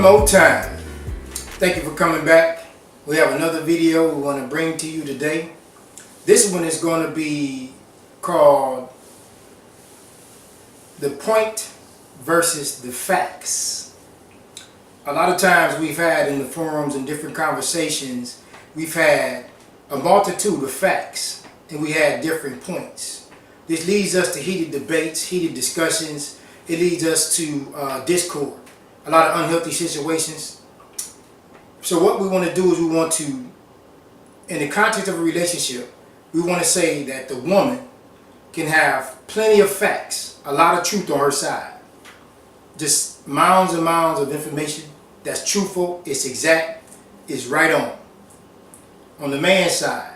more time. Thank you for coming back. We have another video we want to bring to you today. This one is going to be called the point versus the facts. A lot of times we've had in the forums and different conversations, we've had a multitude of facts and we had different points. This leads us to heated debates, heated discussions. It leads us to discord, a lot of unhealthy situations. So what we want to do is we want to, in the context of a relationship, we want to say that the woman can have plenty of facts, a lot of truth on her side. Just mounds and mounds of information that's truthful, it's exact, it's right on. On the man's side,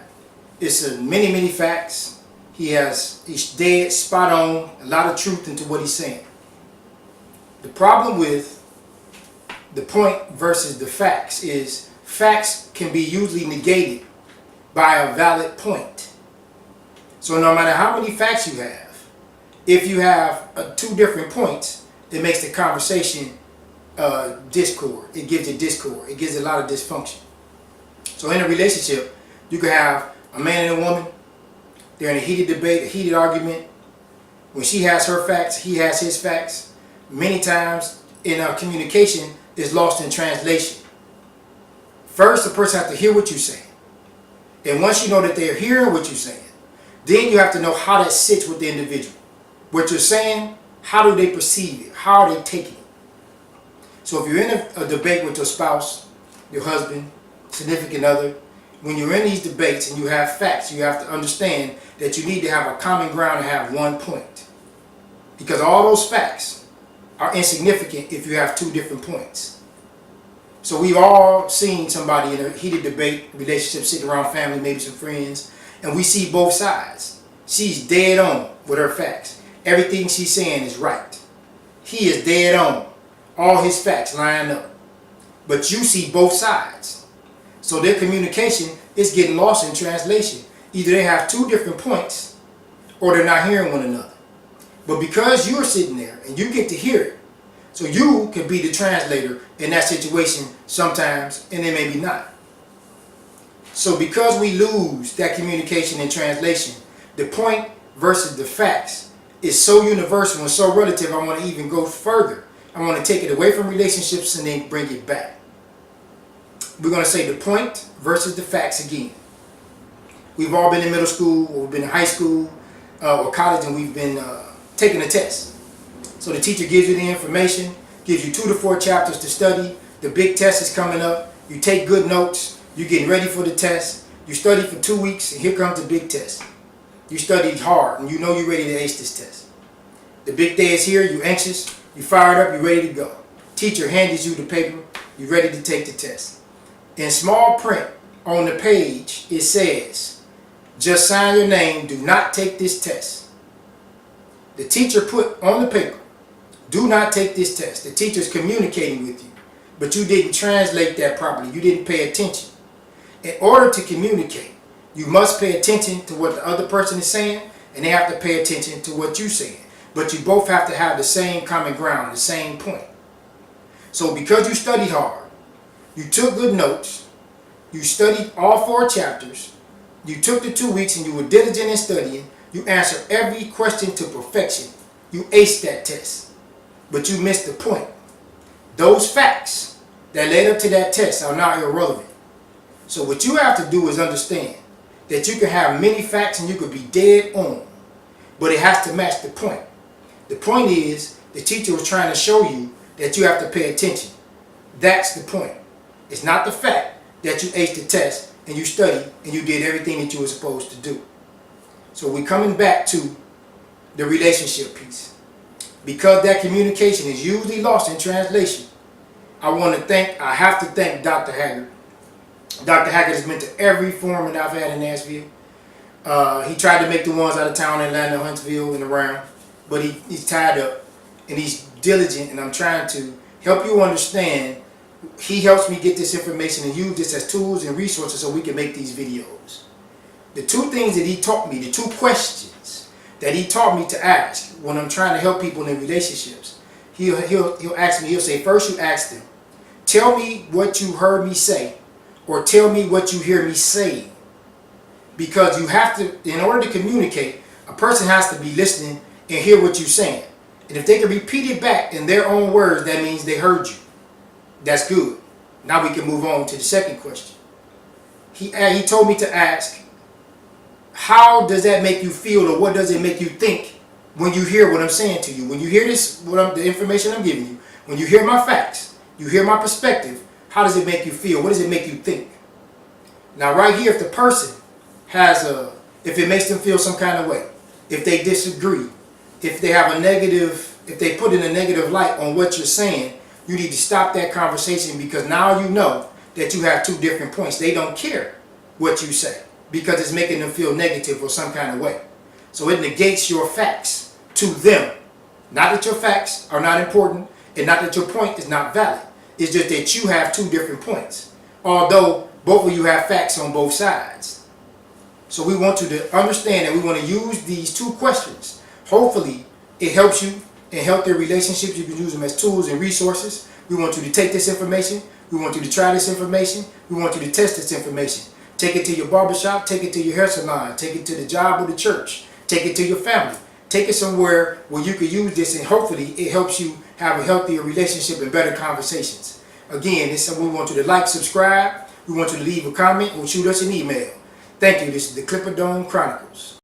it's many facts. He's dead, spot on, a lot of truth into what he's saying. The problem with the point versus the facts is facts can be usually negated by a valid point. So no matter how many facts you have, if you have two different points, it makes the conversation discord. It gives it discord. It gives a lot of dysfunction. So in a relationship, you can have a man and a woman. They're in a heated debate, a heated argument. When she has her facts, he has his facts. Many times in our communication is lost in translation. First, the person has to hear what you're saying. And once you know that they're hearing what you're saying, then you have to know how that sits with the individual. What you're saying, how do they perceive it? How are they taking it? So if you're in a debate with your spouse, your husband, significant other, when you're in these debates and you have facts, you have to understand that you need to have a common ground and have one point. Because all those facts are insignificant if you have two different points. So we've all seen somebody in a heated debate, relationship, sitting around family, maybe some friends, and we see both sides. She's dead on with her facts. Everything she's saying is right. He is dead on. All his facts line up. But you see both sides. So their communication is getting lost in translation. Either they have two different points or they're not hearing one another. But because you're sitting there and you get to hear it, so you can be the translator in that situation sometimes, and then maybe not. So because we lose that communication and translation, the point versus the facts is so universal and so relative, I want to even go further. I want to take it away from relationships and then bring it back. We're going to say the point versus the facts again. We've all been in middle school, or we've been in high school, or college, and we've been taking a test. So the teacher gives you the information, gives you 2 to 4 chapters to study. The big test is coming up. You take good notes. You're getting ready for the test. You study for 2 weeks, and here comes the big test. You studied hard, and you know you're ready to ace this test. The big day is here. You're anxious. You're fired up. You're ready to go. Teacher hands you the paper. You're ready to take the test. In small print on the page, it says, just sign your name. Do not take this test. The teacher put on the paper, do not take this test. The teacher's communicating with you, but you didn't translate that properly. You didn't pay attention. In order to communicate, you must pay attention to what the other person is saying, and they have to pay attention to what you're saying. But you both have to have the same common ground, the same point. So because you studied hard, you took good notes, you studied all 4 chapters, you took the 2 weeks and you were diligent in studying, you answered every question to perfection, you aced that test, but you missed the point. Those facts that led up to that test are now irrelevant. So what you have to do is understand that you can have many facts and you could be dead on, but it has to match the point. The point is, the teacher was trying to show you that you have to pay attention. That's the point. It's not the fact that you aced the test and you studied and you did everything that you were supposed to do. So we're coming back to the relationship piece. Because that communication is usually lost in translation, I have to thank Dr. Haggard. Dr. Haggard has been to every forum that I've had in Nashville. He tried to make the ones out of town, Atlanta, Huntsville, and around, but he's tied up and he's diligent, and I'm trying to help you understand. He helps me get this information and use this as tools and resources so we can make these videos. The 2 things that he taught me, the 2 questions that he taught me to ask when I'm trying to help people in relationships, he'll ask me, he'll say, first you ask them, tell me what you heard me say, or tell me what you hear me saying. Because you have to, in order to communicate, a person has to be listening and hear what you're saying. And if they can repeat it back in their own words, that means they heard you. That's good. Now we can move on to the second question. He told me to ask, how does that make you feel, or what does it make you think when you hear what I'm saying to you? When you hear this, the information I'm giving you, when you hear my facts, you hear my perspective, how does it make you feel? What does it make you think? Now right here, if the person if it makes them feel some kind of way, if they disagree, if they have a negative, if they put in a negative light on what you're saying, you need to stop that conversation, because now you know that you have two different points. They don't care what you say because it's making them feel negative or some kind of way. So it negates your facts to them. Not that your facts are not important, and not that your point is not valid. It's just that you have two different points, although both of you have facts on both sides. So we want you to understand that we want to use these two questions. Hopefully it helps you in healthy relationships. You can use them as tools and resources. We want you to take this information. We want you to try this information. We want you to test this information. Take it to your barbershop. Take it to your hair salon. Take it to the job or the church. Take it to your family. Take it somewhere where you can use this, and hopefully it helps you have a healthier relationship and better conversations. Again, this is something we want you to like, subscribe. We want you to leave a comment or shoot us an email. Thank you. This is the Clipperdome Chronicles.